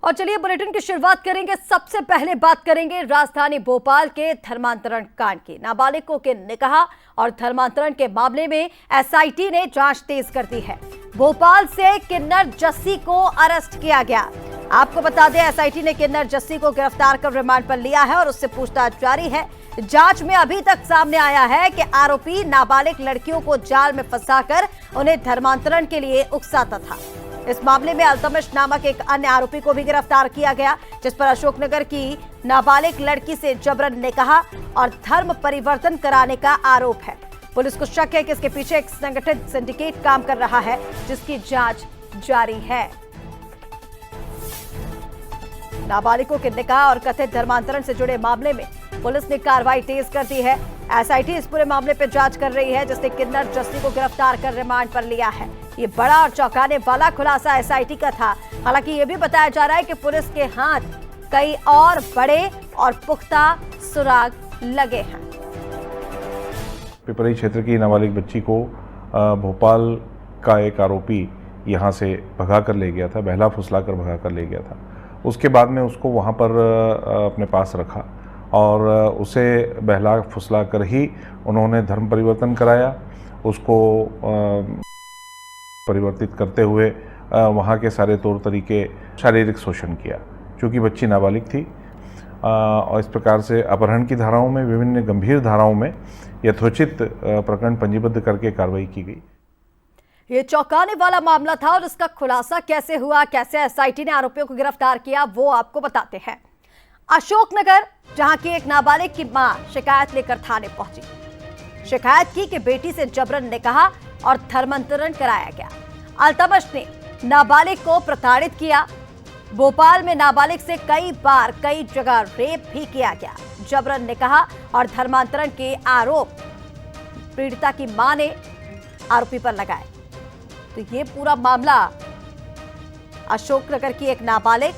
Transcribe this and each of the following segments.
और चलिए बुलेटिन की शुरुआत करेंगे। सबसे पहले बात करेंगे राजधानी भोपाल के धर्मांतरण कांड की। नाबालिगों के निकाह और धर्मांतरण के मामले में एसआईटी ने जांच तेज कर दी है। भोपाल से किन्नर जस्सी को अरेस्ट किया गया। आपको बता दें, एसआईटी ने किन्नर जस्सी को गिरफ्तार कर रिमांड पर लिया है और उससे पूछताछ जारी है। जांच में अभी तक सामने आया है कि आरोपी नाबालिग लड़कियों को जाल में फंसाकर उन्हें धर्मांतरण के लिए उकसाता था। इस मामले में अल्तमश नामक एक अन्य आरोपी को भी गिरफ्तार किया गया, जिस पर अशोकनगर की नाबालिग लड़की से जबरन निकाह और धर्म परिवर्तन कराने का आरोप है। पुलिस को शक है कि इसके पीछे एक संगठित सिंडिकेट काम कर रहा है, जिसकी जांच जारी है। नाबालिगों के निकाह और कथित धर्मांतरण से जुड़े मामले में पुलिस ने कार्रवाई तेज कर दी है। एसआईटी इस पूरे मामले पर जांच कर रही है, जिसने किन्नर जस्सी को गिरफ्तार कर रिमांड पर लिया है। ये बड़ा और चौंकाने वाला खुलासा एसआईटी का था। हालांकि ये भी बताया जा रहा है कि पुलिस के हाथ कई और बड़े और पुख्ता सुराग लगे हैं। पिपरी क्षेत्र की नाबालिग बच्ची को भोपाल का एक आरोपी यहां से भगा कर ले गया था, बहला फुसला कर भगा कर ले गया था। उसके बाद में उसको वहां पर अपने पास रखा और उसे बहला फुसला कर ही उन्होंने धर्म परिवर्तन कराया। उसको परिवर्तित करते हुए वहाँ के सारे तौर तरीके शारीरिक शोषण किया, चूँकि बच्ची नाबालिग थी। और इस प्रकार से अपहरण की धाराओं में, विभिन्न गंभीर धाराओं में यथोचित प्रकरण पंजीबद्ध करके कार्रवाई की गई। ये चौंकाने वाला मामला था और इसका खुलासा कैसे हुआ, कैसे एसआईटी ने आरोपियों को गिरफ्तार किया, वो आपको बताते हैं। अशोकनगर, जहां की एक नाबालिग की मां शिकायत लेकर थाने पहुंची। शिकायत की कि बेटी से जबरन निकाह और धर्मांतरण कराया गया। अल्तमश ने नाबालिग को प्रताड़ित किया। भोपाल में नाबालिग से कई बार कई जगह रेप भी किया गया। जबरन निकाह और धर्मांतरण के आरोप पीड़िता की मां ने आरोपी पर लगाए। तो ये पूरा मामला अशोकनगर की एक नाबालिग,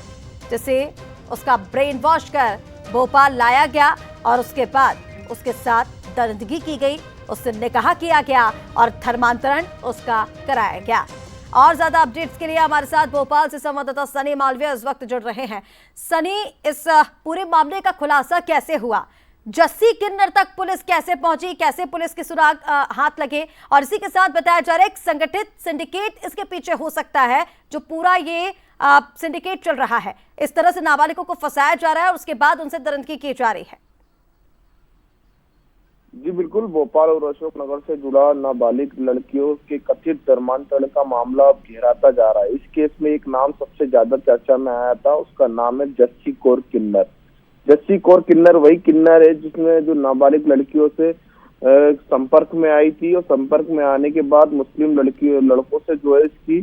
जिसे उसका ब्रेन वॉश कर भोपाल लाया गया और उसके बाद उसके साथ दरिंदगी की गई, उससे निकाह किया गया और धर्मांतरण उसका कराया गया। और ज्यादा अपडेट्स के लिए हमारे साथ भोपाल से संवाददाता सनी मालवीय इस वक्त जुड़ रहे हैं। सनी, इस पूरे मामले का खुलासा कैसे हुआ? जस्सी किन्नर तक पुलिस कैसे पहुंची, कैसे पुलिस के सुराग हाथ लगे? और इसी के साथ बताया जा रहा है एक संगठित सिंडिकेट इसके पीछे हो सकता है, जो पूरा ये सिंडिकेट चल रहा है। इस तरह से नाबालिगों को फंसाया जा रहा है और उसके बाद उनसे दरिंदगी की जा रही है। जी बिल्कुल, भोपाल और अशोकनगर से जुड़ा नाबालिग लड़कियों के कथित धर्मांतरण का मामला अब गहराता जा रहा है। इस केस में एक नाम सबसे ज्यादा चर्चा में आया था, उसका नाम है जस्सी कौर किन्नर। जस्सी कौर किन्नर वही किन्नर है जिसने जो नाबालिग लड़कियों से संपर्क में आई थी और संपर्क में आने के बाद मुस्लिम लड़कों से जो है इसकी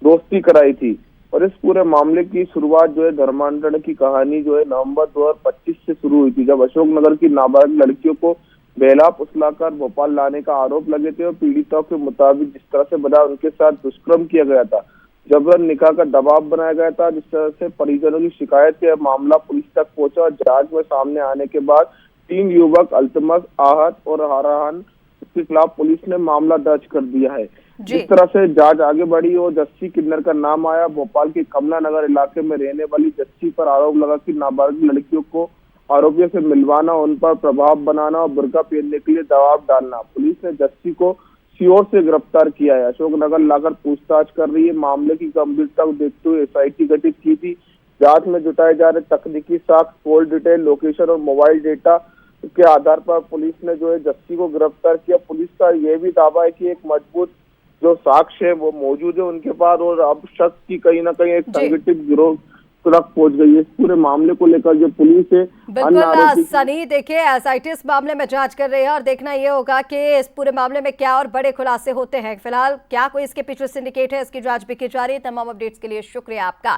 दोस्ती कराई थी। और इस पूरे मामले की शुरुआत जो है धर्मांतरण की कहानी जो है नवंबर 2025 से शुरू हुई थी, जब अशोकनगर की नाबालिग लड़कियों को बेला फुसलाकर भोपाल लाने का आरोप लगे थे और पीड़ितों के मुताबिक जिस तरह से बना उनके साथ दुष्कर्म किया गया था, जबरन निकाह का दबाव बनाया गया था। जिस तरह से परिजनों की शिकायत से मामला पुलिस तक पहुंचा और जांच में सामने आने के बाद 3 युवक अल्तमश, आहत और हाराहान के खिलाफ पुलिस ने मामला दर्ज कर दिया है। जिस तरह से जांच आगे बढ़ी और जस्सी किन्नर का नाम आया, भोपाल के कमला नगर इलाके में रहने वाली जस्सी पर आरोप लगा कि नाबालिग लड़कियों को आरोपियों से मिलवाना, उन पर प्रभाव बनाना और बुर्का पहनने के लिए दबाव डालना। पुलिस ने जस्सी को सीओर से गिरफ्तार किया है, अशोकनगर लाकर पूछताछ कर रही है। मामले की गंभीरता को देखते हुए एसआईटी गठित की थी। जांच में जुटाए जा रहे तकनीकी साक्ष्य, कॉल डिटेल, लोकेशन और मोबाइल डेटा के आधार पर पुलिस ने जो है जस्सी को गिरफ्तार किया। पुलिस का यह भी दावा है कि एक मजबूत जो साक्ष्य है वो मौजूद है उनके पास और अब शक की कहीं ना कहीं एक संगठित गिरोह तक पहुंच गई है। इस पूरे मामले को लेकर जो पुलिस है, बिल्कुल सनी, देखिए एसआईटी इस मामले में जांच कर रही है और देखना ये होगा कि इस पूरे मामले में क्या और बड़े खुलासे होते हैं। फिलहाल क्या कोई इसके पीछे सिंडिकेट है, इसकी जांच भी की जा रही है। तमाम अपडेट्स के लिए शुक्रिया आपका।